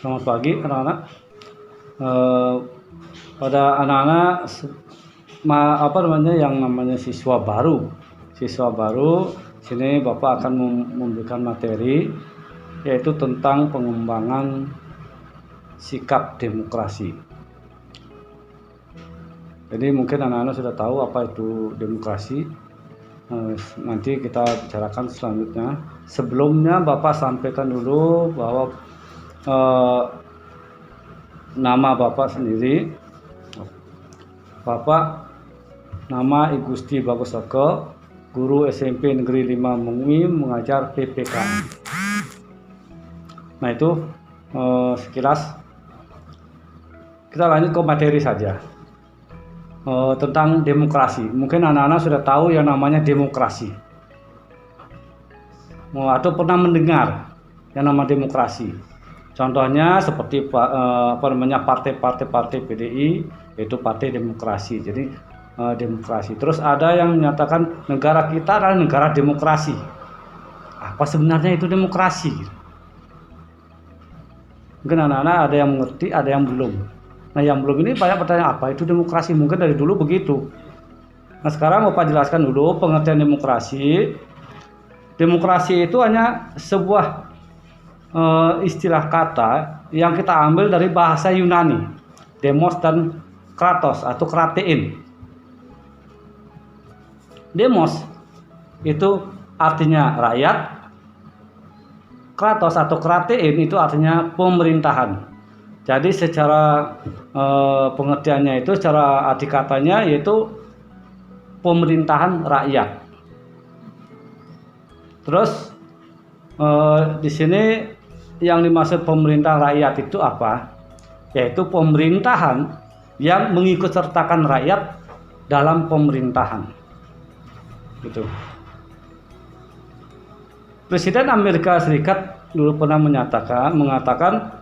Selamat pagi anak-anak. Pada anak-anak yang namanya siswa baru. Sini Bapak akan memberikan materi yaitu tentang pengembangan sikap demokrasi. Jadi mungkin anak-anak sudah tahu apa itu demokrasi. Nanti kita bicarakan selanjutnya. Sebelumnya Bapak sampaikan dulu bahwa nama Bapak sendiri. Bapak nama I Gusti Bagus Eko, guru SMP Negeri 5 Mengui, mengajar PPK. Nah itu sekilas. Kita lanjut ke materi saja. Tentang demokrasi. Mungkin anak-anak sudah tahu yang namanya demokrasi, atau pernah mendengar yang nama demokrasi. Contohnya seperti partai PDI, yaitu Partai Demokrasi. Jadi demokrasi. Terus ada yang menyatakan negara kita adalah negara demokrasi. Apa sebenarnya itu demokrasi? Mungkin anak-anak ada yang mengerti, ada yang belum. Nah yang belum ini banyak pertanyaan, apa itu demokrasi? Mungkin dari dulu begitu. Nah sekarang Bapak jelaskan dulu pengertian demokrasi. Demokrasi itu hanya sebuah istilah kata yang kita ambil dari bahasa Yunani, demos dan kratos atau kratein. Demos itu artinya rakyat, kratos atau kratein itu artinya pemerintahan. Jadi secara pengertiannya itu, secara arti katanya yaitu pemerintahan rakyat. Terus di sini yang dimaksud pemerintah rakyat itu apa? Yaitu pemerintahan yang mengikutsertakan rakyat dalam pemerintahan. Gitu. Presiden Amerika Serikat dulu pernah mengatakan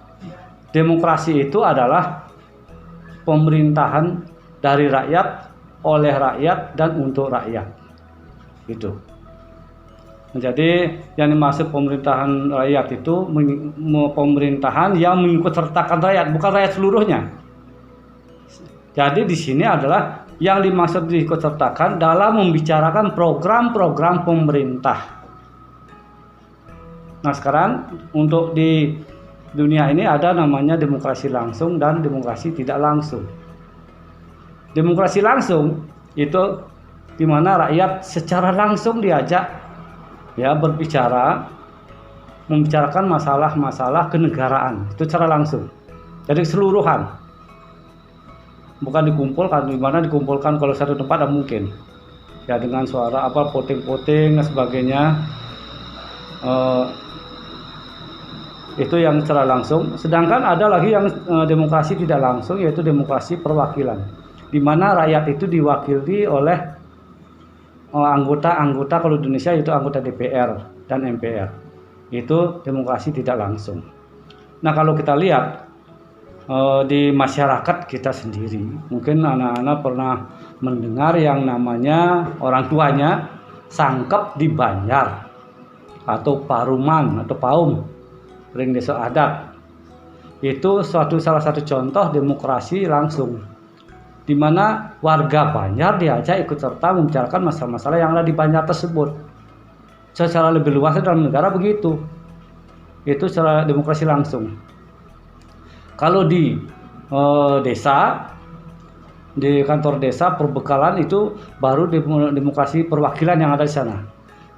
demokrasi itu adalah pemerintahan dari rakyat, oleh rakyat, dan untuk rakyat. Gitu. Jadi yang dimaksud pemerintahan rakyat itu pemerintahan yang mengikutsertakan rakyat, bukan rakyat seluruhnya. Jadi di sini adalah yang dimaksud diikutsertakan dalam membicarakan program-program pemerintah. Nah sekarang untuk di dunia ini ada namanya demokrasi langsung dan demokrasi tidak langsung. Demokrasi langsung itu di mana rakyat secara langsung diajak berbicara, membicarakan masalah-masalah kenegaraan, itu secara langsung. Jadi keseluruhan. Bukan dikumpulkan, di mana dikumpulkan kalau satu tempat tidak mungkin. Ya dengan suara poting-poting dan sebagainya. Itu yang secara langsung. Sedangkan ada lagi yang demokrasi tidak langsung, yaitu demokrasi perwakilan, di mana rakyat itu diwakili oleh anggota-anggota, kalau di Indonesia itu anggota DPR dan MPR. Itu demokrasi tidak langsung. Nah kalau kita lihat di masyarakat kita sendiri, mungkin anak-anak pernah mendengar yang namanya orang tuanya sangkep di Banjar, atau paruman atau paum, ring desa adat. Itu salah satu contoh demokrasi langsung, di mana warga Banjar diajak ikut serta membicarakan masalah-masalah yang ada di Banjar tersebut. Secara lebih luas dalam negara begitu. Itu secara demokrasi langsung. Kalau di desa, di kantor desa perbekalan itu baru demokrasi perwakilan yang ada di sana.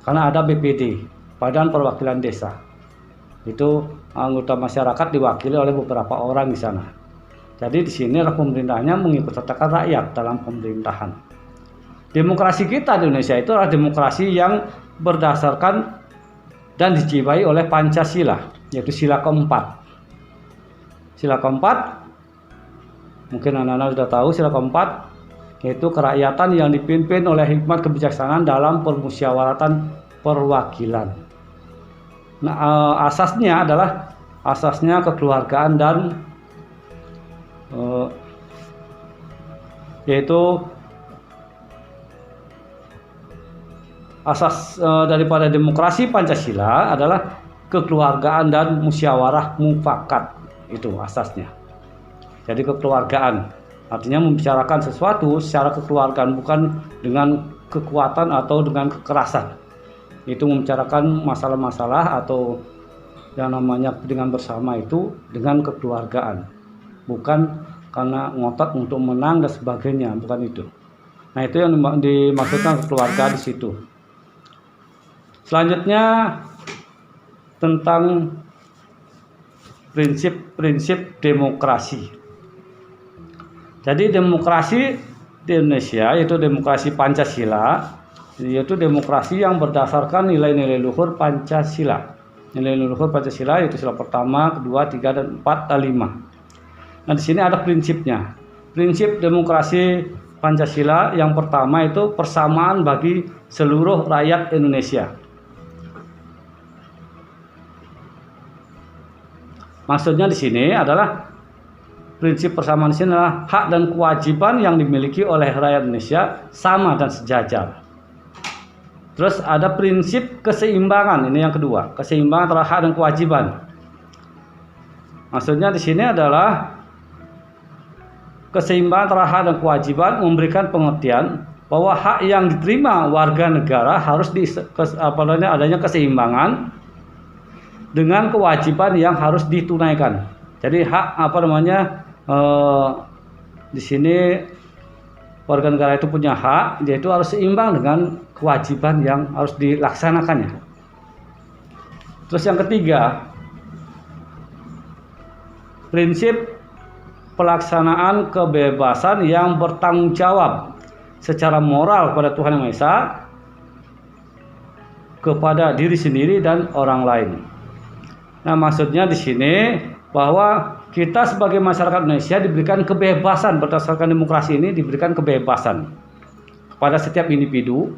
Karena ada BPD, Badan Perwakilan Desa. Itu anggota masyarakat diwakili oleh beberapa orang di sana. Jadi di sini pemerintahnya mengikutsertakan rakyat dalam pemerintahan. Demokrasi kita di Indonesia itu adalah demokrasi yang berdasarkan dan dijiwai oleh Pancasila, yaitu sila keempat. Sila keempat, mungkin anak-anak sudah tahu sila keempat, yaitu kerakyatan yang dipimpin oleh hikmat kebijaksanaan dalam permusyawaratan perwakilan. Nah, asasnya kekeluargaan dan yaitu asas daripada demokrasi Pancasila adalah kekeluargaan dan musyawarah mufakat. itu asasnya. Jadi kekeluargaan, artinya membicarakan sesuatu secara kekeluargaan, bukan dengan kekuatan atau dengan kekerasan. Itu membicarakan masalah-masalah atau yang namanya kepentingan bersama itu dengan kekeluargaan, bukan karena ngotot untuk menang dan sebagainya, bukan itu. Nah, itu yang dimaksudkan kekeluargaan di situ. Selanjutnya tentang prinsip-prinsip demokrasi. Jadi demokrasi di Indonesia yaitu demokrasi Pancasila, yaitu demokrasi yang berdasarkan nilai-nilai luhur Pancasila. Nilai-nilai luhur Pancasila yaitu sila pertama, kedua, tiga, dan 4, dan 5. Nah, di sini ada prinsipnya. Prinsip demokrasi Pancasila yang pertama itu persamaan bagi seluruh rakyat Indonesia. Maksudnya di sini adalah prinsip persamaan di sini adalah hak dan kewajiban yang dimiliki oleh rakyat Indonesia sama dan sejajar. Terus ada prinsip keseimbangan, ini yang kedua, keseimbangan antara hak dan kewajiban. Maksudnya di sini adalah keseimbangan antara hak dan kewajiban memberikan pengertian bahwa hak yang diterima warga negara harus adanya keseimbangan dengan kewajiban yang harus ditunaikan. Jadi hak di sini warga negara itu punya hak, yaitu harus seimbang dengan kewajiban yang harus dilaksanakannya. Terus yang ketiga, prinsip pelaksanaan kebebasan yang bertanggung jawab secara moral kepada Tuhan Yang Maha Esa, kepada diri sendiri dan orang lain. Nah, maksudnya di sini bahwa kita sebagai masyarakat Indonesia diberikan kebebasan berdasarkan demokrasi ini, diberikan kebebasan kepada setiap individu,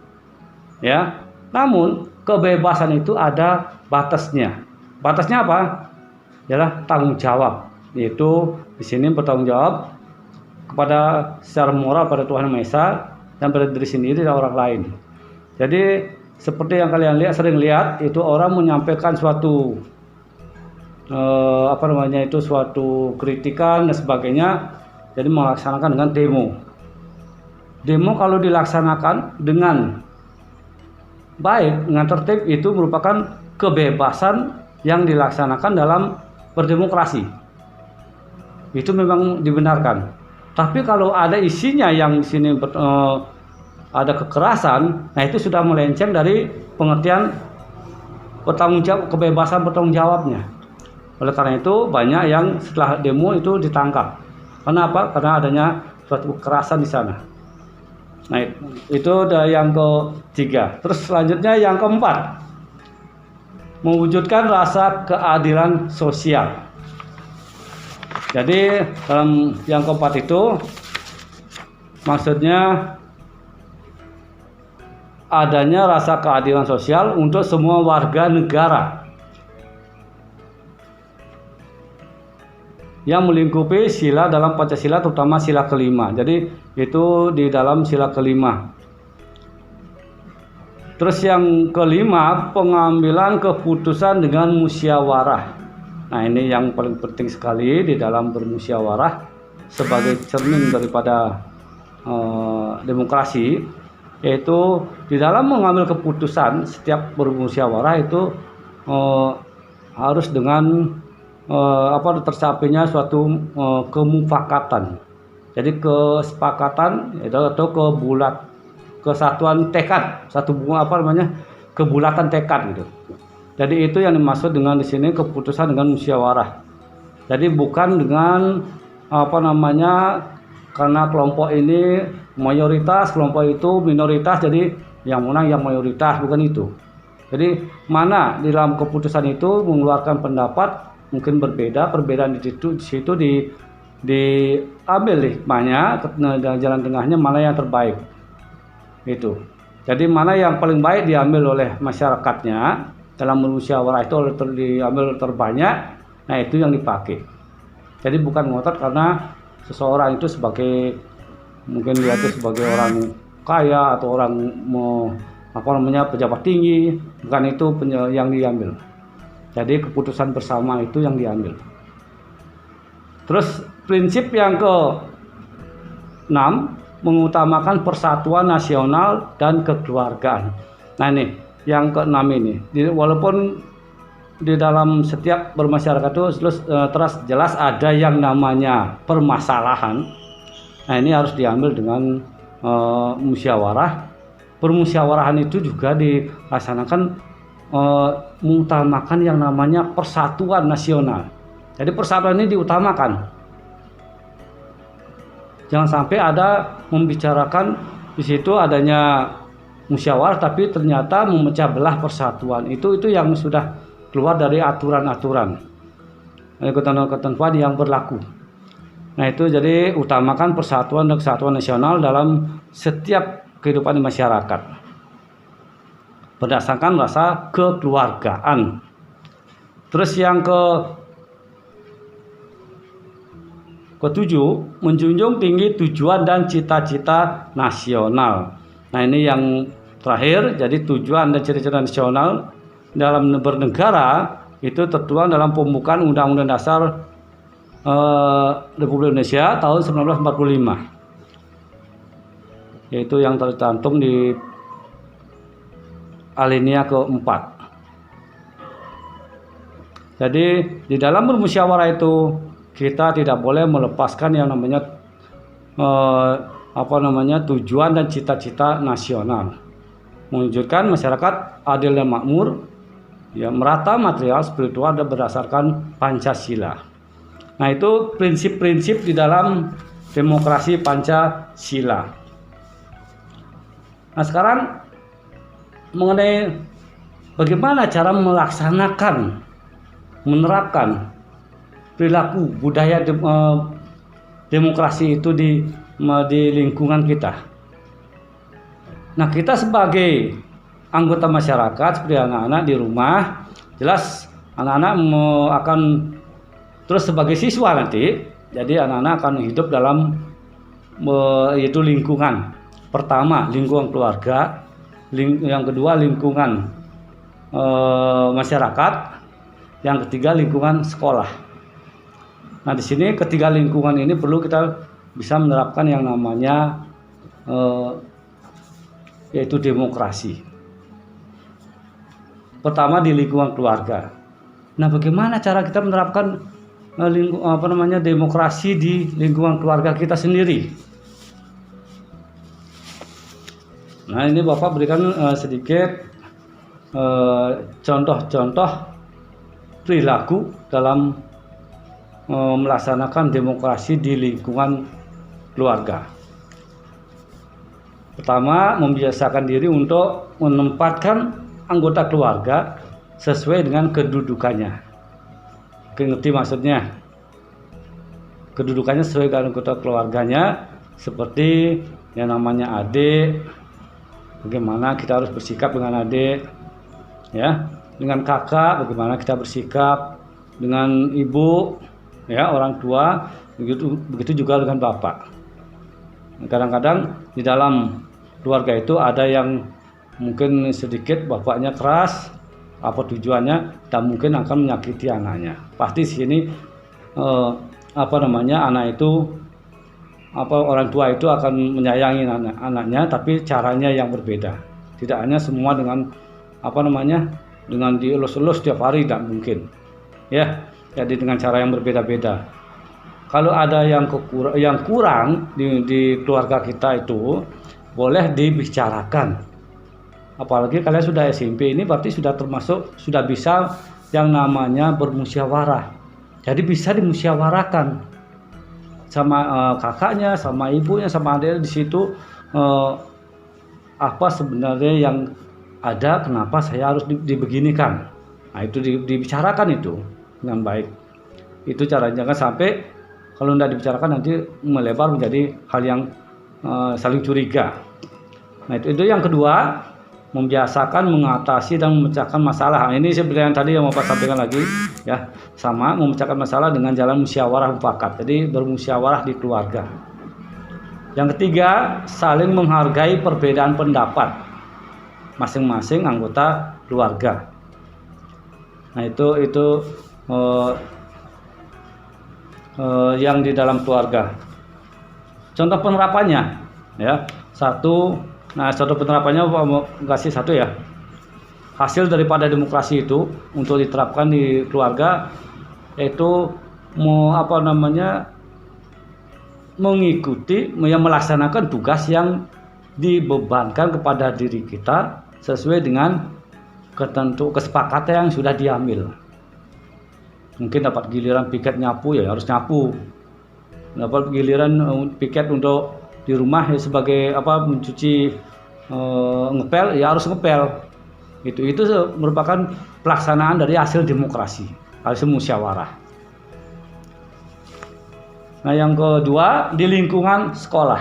ya. Namun kebebasan itu ada batasnya. Batasnya apa? Ialah tanggung jawab, yaitu di sini bertanggung jawab kepada secara moral pada Tuhan Yang Maha Esa dan pada diri sendiri dan orang lain. Jadi seperti yang kalian sering lihat itu orang menyampaikan suatu suatu kritikan dan sebagainya, jadi melaksanakan dengan demo. Demo kalau dilaksanakan dengan baik, dengan tertib, itu merupakan kebebasan yang dilaksanakan dalam berdemokrasi. Itu memang dibenarkan. Tapi kalau ada isinya yang di sini ada kekerasan, nah itu sudah melenceng dari pengertian kebebasan bertanggung jawabnya. Oleh karena itu banyak yang setelah demo itu ditangkap. Kenapa? Karena adanya suatu kekerasan di sana. Nah, itu yang ketiga. Terus selanjutnya yang keempat, mewujudkan rasa keadilan sosial. Jadi dalam yang keempat itu maksudnya adanya rasa keadilan sosial untuk semua warga negara yang melingkupi sila dalam Pancasila, terutama sila kelima. Jadi itu di dalam sila kelima. Terus yang kelima, pengambilan keputusan dengan musyawarah. Nah, ini yang paling penting sekali di dalam bermusyawarah sebagai cermin daripada demokrasi, yaitu di dalam mengambil keputusan setiap bermusyawarah itu harus dengan tercapainya suatu kemufakatan. Jadi kesepakatan atau kesatuan tekad, kebulatan tekad gitu. Jadi itu yang dimaksud dengan di sini keputusan dengan musyawarah. Jadi bukan dengan karena kelompok ini mayoritas, kelompok itu minoritas, jadi yang menang yang mayoritas, bukan itu. Jadi mana di dalam keputusan itu mengeluarkan pendapat mungkin berbeda, perbedaan di situ diambil hikmahnya, jalan tengahnya mana yang terbaik. Itu. Jadi mana yang paling baik diambil oleh masyarakatnya dalam musyawarah itu diambil terbanyak, nah itu yang dipakai. Jadi bukan ngotot karena seseorang itu mungkin dia itu sebagai orang kaya atau orang pejabat tinggi, bukan itu yang diambil. Jadi keputusan bersama itu yang diambil. Terus prinsip yang ke-6, mengutamakan persatuan nasional dan kekeluargaan. Nah ini yang ke-6 ini, walaupun di dalam setiap bermasyarakat itu terus jelas ada yang namanya permasalahan. Nah ini harus diambil dengan musyawarah. Permusyawarahan itu juga dilaksanakan mengutamakan yang namanya persatuan nasional. Jadi persatuan ini diutamakan. Jangan sampai ada membicarakan di situ adanya musyawarah tapi ternyata memecah belah persatuan. Itu yang sudah keluar dari aturan-aturan, ketentuan yang berlaku. Nah itu jadi utamakan persatuan dan kesatuan nasional dalam setiap kehidupan di masyarakat berdasarkan rasa kekeluargaan. Terus yang ke-7, menjunjung tinggi tujuan dan cita-cita nasional. Nah ini yang terakhir, jadi tujuan dan cita-cita nasional dalam bernegara itu tertuang dalam pembukaan Undang-Undang Dasar Republik Indonesia tahun 1945, yaitu yang tercantum di alinea ke-4. Jadi di dalam bermusyawarah itu kita tidak boleh melepaskan yang namanya tujuan dan cita-cita nasional, mewujudkan masyarakat adil dan makmur, ya, merata material, spiritual dan berdasarkan Pancasila. Nah itu prinsip-prinsip di dalam demokrasi Pancasila. Nah sekarang mengenai bagaimana cara melaksanakan, menerapkan perilaku budaya demokrasi itu di lingkungan kita. Nah kita sebagai anggota masyarakat seperti anak-anak di rumah, jelas anak-anak akan terus sebagai siswa nanti, jadi anak-anak akan hidup dalam yaitu lingkungan. Pertama lingkungan keluarga, yang kedua lingkungan masyarakat, yang ketiga lingkungan sekolah. Nah di sini ketiga lingkungan ini perlu kita bisa menerapkan yang namanya yaitu demokrasi. Pertama di lingkungan keluarga. Nah bagaimana cara kita menerapkan demokrasi di lingkungan keluarga kita sendiri? Nah ini Bapak berikan sedikit contoh-contoh perilaku dalam melaksanakan demokrasi di lingkungan keluarga. Pertama, membiasakan diri untuk menempatkan anggota keluarga sesuai dengan kedudukannya. Ngerti maksudnya? Kedudukannya sesuai dengan anggota keluarganya, seperti yang namanya adik, bagaimana kita harus bersikap dengan adik, ya, dengan kakak, bagaimana kita bersikap, dengan ibu, ya, orang tua, begitu juga dengan bapak. Kadang-kadang di dalam keluarga itu ada yang mungkin sedikit bapaknya keras, apa tujuannya, dan mungkin akan menyakiti anaknya. Pasti sini anak itu orang tua itu akan menyayangi anaknya, tapi caranya yang berbeda. Tidak hanya semua dengan dengan dielus-elus setiap hari, tidak mungkin, ya. Jadi dengan cara yang berbeda-beda. Kalau ada yang kurang di keluarga kita itu boleh dibicarakan. Apalagi kalian sudah SMP, ini berarti sudah bisa yang namanya bermusyawarah. Jadi bisa dimusyawarahkan sama kakaknya, sama ibunya, sama adiknya di situ, apa sebenarnya yang ada, kenapa saya harus dibeginikan. Nah itu dibicarakan itu dengan baik. Itu caranya, jangan sampai kalau tidak dibicarakan nanti melebar menjadi hal yang saling curiga. Nah itu yang kedua, membiasakan mengatasi dan memecahkan masalah. Nah, ini seperti yang tadi yang mau Pak sampaikan lagi, ya, sama memecahkan masalah dengan jalan musyawarah mufakat. Jadi bermusyawarah di keluarga. Yang ketiga, saling menghargai perbedaan pendapat masing-masing anggota keluarga. Nah itu yang di dalam keluarga. Contoh penerapannya, ya satu. Nah, contoh penerapannya mau kasih satu ya. Hasil daripada demokrasi itu untuk diterapkan di keluarga, yaitu mengikuti, yang melaksanakan tugas yang dibebankan kepada diri kita sesuai dengan kesepakatan yang sudah diambil. Mungkin dapat giliran piket nyapu, ya harus nyapu. Dapat giliran piket untuk di rumah ya sebagai mencuci, ngepel, ya harus ngepel. Itu merupakan pelaksanaan dari hasil demokrasi, hasil musyawarah. Nah, yang kedua di lingkungan sekolah.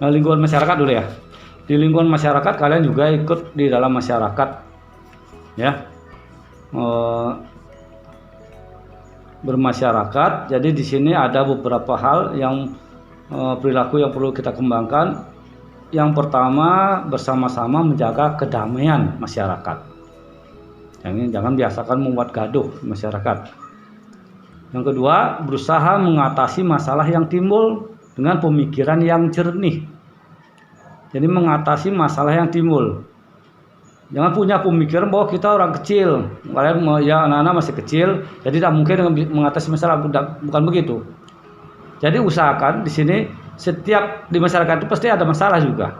Nah, lingkungan masyarakat dulu ya. Di lingkungan masyarakat kalian juga ikut di dalam masyarakat, ya. Bermasyarakat. Jadi di sini ada beberapa hal yang perilaku yang perlu kita kembangkan. Yang pertama, bersama-sama menjaga kedamaian masyarakat. Jangan biasakan membuat gaduh masyarakat. Yang kedua, berusaha mengatasi masalah yang timbul dengan pemikiran yang jernih. Jadi mengatasi masalah yang timbul. Jangan punya pemikiran bahwa kita orang kecil, kalian anak-anak masih kecil, jadi tidak mungkin mengatasi masalah. Bukan begitu. Jadi usahakan di sini setiap di masyarakat itu pasti ada masalah juga.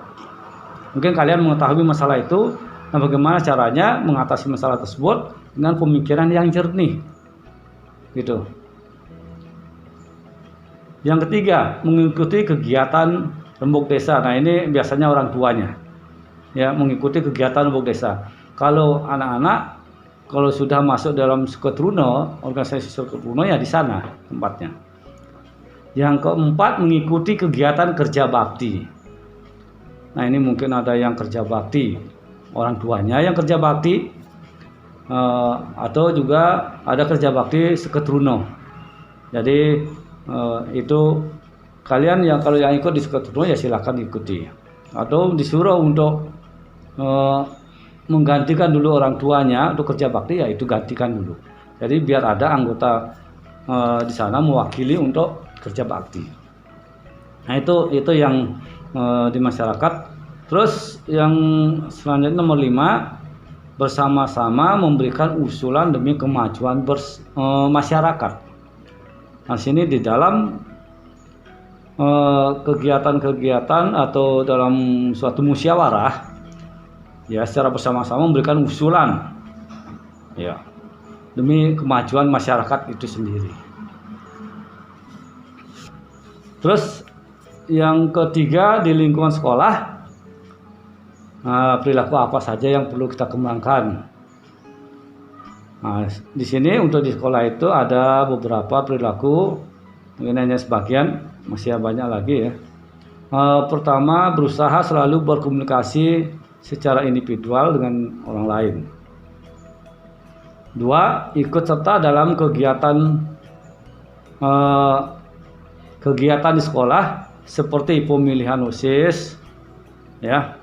Mungkin kalian mengetahui masalah itu, nah bagaimana caranya mengatasi masalah tersebut dengan pemikiran yang jernih, gitu. Yang ketiga, mengikuti kegiatan rembuk desa. Nah, ini biasanya orang tuanya. Ya, mengikuti kegiatan rembuk desa. Kalau anak-anak, kalau sudah masuk dalam Suketruno, organisasi Suketruno, ya di sana tempatnya. Yang keempat, mengikuti kegiatan kerja bakti. Nah, ini mungkin ada yang kerja bakti, orang tuanya yang kerja bakti, atau juga ada kerja bakti Suketruno. Jadi itu kalian kalau yang ikut di Suketruno ya silakan ikuti. Atau disuruh untuk menggantikan dulu orang tuanya untuk kerja bakti, ya itu gantikan dulu. Jadi biar ada anggota di sana mewakili untuk kerja bakti. Nah, itu yang di masyarakat. Terus yang selanjutnya nomor 5, bersama-sama memberikan usulan demi kemajuan masyarakat. Nah, sini di dalam kegiatan-kegiatan atau dalam suatu musyawarah, ya secara bersama-sama memberikan usulan, ya demi kemajuan masyarakat itu sendiri. Terus yang ketiga di lingkungan sekolah, perilaku apa saja yang perlu kita kembangkan. Nah, di sini untuk di sekolah itu ada beberapa perilaku, mungkin hanya sebagian, masih banyak lagi ya. Pertama, berusaha selalu berkomunikasi secara individual dengan orang lain. 2, ikut serta dalam kegiatan di sekolah seperti pemilihan OSIS, ya,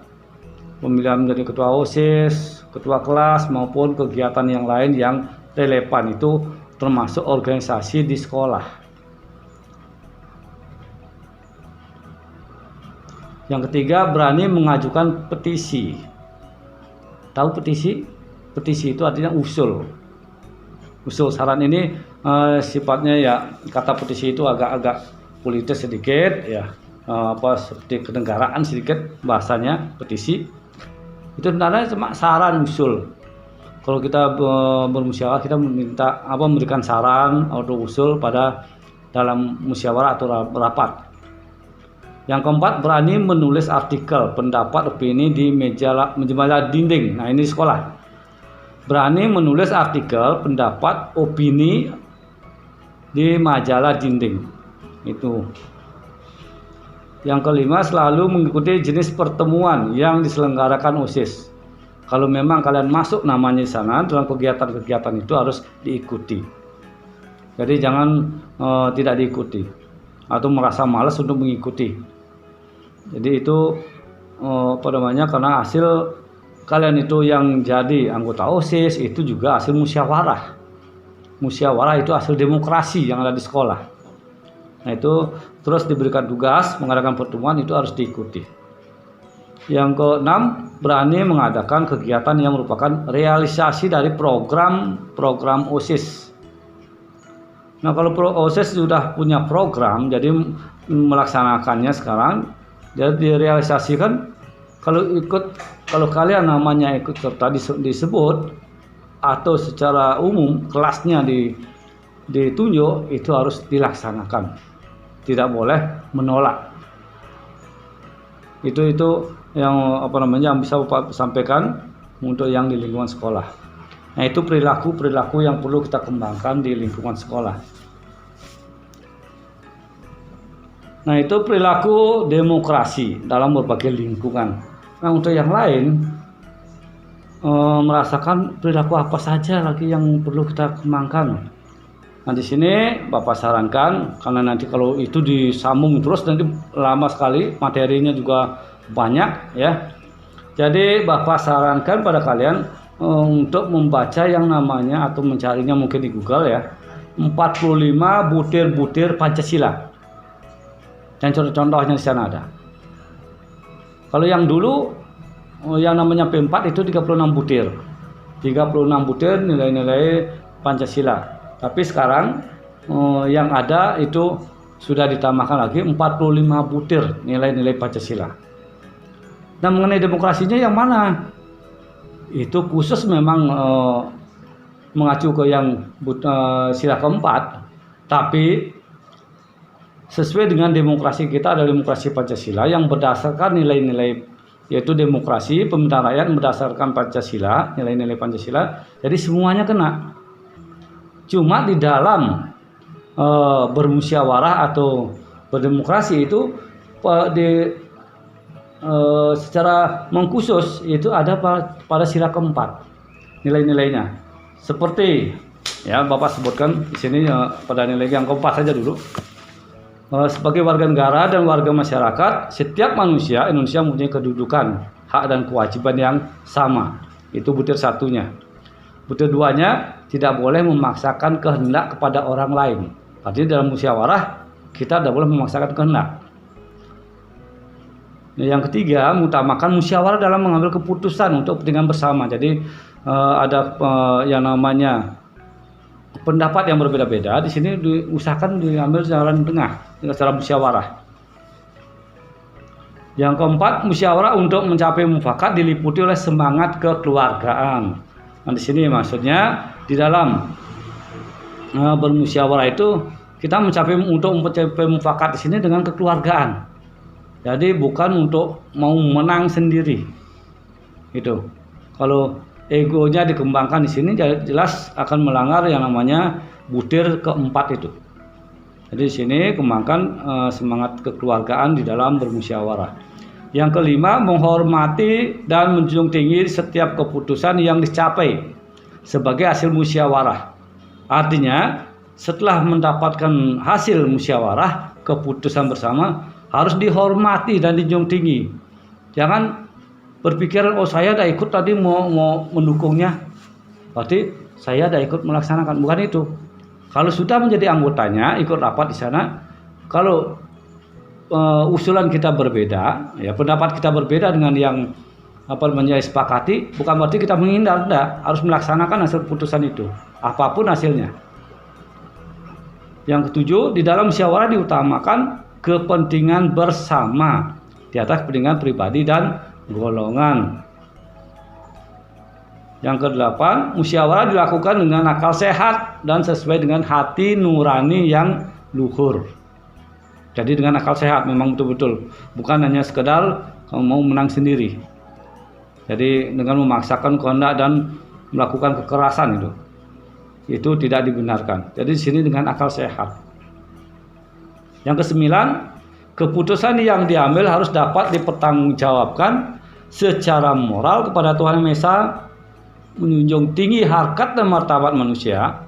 pemilihan menjadi ketua OSIS, ketua kelas, maupun kegiatan yang lain yang relevan, itu termasuk organisasi di sekolah. Yang ketiga, berani mengajukan petisi. Tahu petisi? Petisi itu artinya usul. Usul saran ini sifatnya ya, kata petisi itu agak politis sedikit ya, seperti kenegaraan sedikit bahasanya petisi. Itu sebenarnya cuma saran usul. Kalau kita bermusyawarah, kita memberikan saran atau usul pada dalam musyawarah atau rapat. Yang keempat, berani menulis artikel, pendapat, opini di majalah dinding. Nah, ini di sekolah. Berani menulis artikel, pendapat, opini di majalah dinding. Itu. Yang kelima, selalu mengikuti jenis pertemuan yang diselenggarakan OSIS. Kalau memang kalian masuk namanya di sana, dalam kegiatan-kegiatan itu harus diikuti. Jadi jangan tidak diikuti atau merasa malas untuk mengikuti. Jadi itu karena hasil kalian itu yang jadi anggota OSIS itu juga hasil musyawarah. musyawarah itu hasil demokrasi yang ada di sekolah. Nah itu terus diberikan tugas mengadakan pertemuan, itu harus diikuti. Yang keenam, berani mengadakan kegiatan yang merupakan realisasi dari program OSIS. Nah kalau OSIS sudah punya program, jadi melaksanakannya sekarang, jadi direalisasikan. Kalau kalian namanya ikut serta disebut atau secara umum kelasnya ditunjuk, itu harus dilaksanakan, tidak boleh menolak. Itu yang yang bisa Bapak sampaikan untuk yang di lingkungan sekolah. Nah itu perilaku yang perlu kita kembangkan di lingkungan sekolah. Nah itu perilaku demokrasi dalam berbagai lingkungan. Nah untuk yang lain, merasakan perilaku apa saja lagi yang perlu kita kembangkan. Nah di sini Bapak sarankan, karena nanti kalau itu disambung terus nanti lama sekali, materinya juga banyak ya. Jadi Bapak sarankan pada kalian untuk membaca yang namanya atau mencarinya mungkin di Google ya, 45 butir-butir Pancasila. Dan contoh-contohnya di sana ada. Kalau yang dulu yang namanya P4 itu 36 butir. 36 butir nilai-nilai Pancasila. Tapi sekarang yang ada itu sudah ditambahkan lagi 45 butir nilai-nilai Pancasila. Nah mengenai demokrasinya yang mana? Itu khusus memang mengacu ke yang sila keempat, tapi sesuai dengan demokrasi kita ada demokrasi Pancasila yang berdasarkan nilai-nilai, yaitu demokrasi pemerintahan rakyat berdasarkan Pancasila, nilai-nilai Pancasila. Jadi semuanya kena. Cuma di dalam bermusyawarah atau berdemokrasi itu secara mengkhusus itu ada pada sila keempat nilai-nilainya. Seperti ya Bapak sebutkan di sini pada nilai yang keempat saja dulu. Sebagai warga negara dan warga masyarakat, setiap manusia Indonesia mempunyai kedudukan, hak dan kewajiban yang sama. Itu butir satunya. Butir duanya, tidak boleh memaksakan kehendak kepada orang lain. Artinya dalam musyawarah kita tidak boleh memaksakan kehendak. Yang ketiga, mengutamakan musyawarah dalam mengambil keputusan untuk kepentingan bersama. Jadi ada yang namanya pendapat yang berbeda-beda. Di sini diusahakan diambil jalan tengah dengan cara musyawarah. Yang keempat, musyawarah untuk mencapai mufakat diliputi oleh semangat kekeluargaan. Nah, di sini maksudnya di dalam bermusyawarah itu kita mencapai mufakat di sini dengan kekeluargaan. Jadi bukan untuk mau menang sendiri. Itu. Kalau egonya dikembangkan di sini jelas akan melanggar yang namanya butir keempat itu. Jadi di sini kembangkan semangat kekeluargaan di dalam bermusyawarah. Yang kelima, menghormati dan menjunjung tinggi setiap keputusan yang dicapai sebagai hasil musyawarah. Artinya, setelah mendapatkan hasil musyawarah, keputusan bersama harus dihormati dan dijunjung tinggi. Jangan berpikiran, oh saya dah ikut tadi mau mendukungnya, berarti saya dah ikut melaksanakan. Bukan itu. Kalau sudah menjadi anggotanya, ikut rapat di sana, kalau usulan kita berbeda, ya pendapat kita berbeda dengan yang sepakati, bukan berarti kita menghindar, enggak, harus melaksanakan hasil keputusan itu, apapun hasilnya. Yang ketujuh, di dalam musyawarah diutamakan kepentingan bersama di atas kepentingan pribadi dan golongan. Yang kedelapan, musyawarah dilakukan dengan akal sehat dan sesuai dengan hati nurani yang luhur. Jadi dengan akal sehat memang betul-betul, bukan hanya sekedar kamu mau menang sendiri. Jadi dengan memaksakan kehendak dan melakukan kekerasan itu tidak dibenarkan. Jadi di sini dengan akal sehat. Yang kesembilan, keputusan yang diambil harus dapat dipertanggungjawabkan secara moral kepada Tuhan Yang Maha Esa, menjunjung tinggi harkat dan martabat manusia,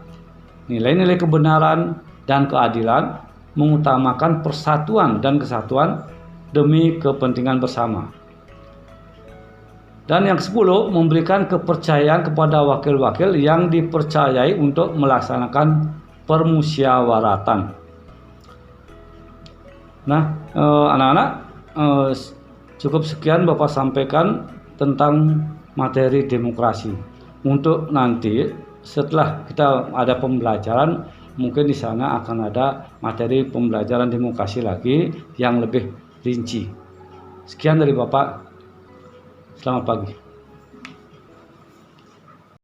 nilai-nilai kebenaran dan keadilan, mengutamakan persatuan dan kesatuan demi kepentingan bersama. Dan yang 10, memberikan kepercayaan kepada wakil-wakil yang dipercayai untuk melaksanakan permusyawaratan. Nah, anak-anak, cukup sekian Bapak sampaikan tentang materi demokrasi. Untuk nanti setelah kita ada pembelajaran, mungkin di sana akan ada materi pembelajaran demokrasi lagi yang lebih rinci. Sekian dari Bapak. Selamat pagi.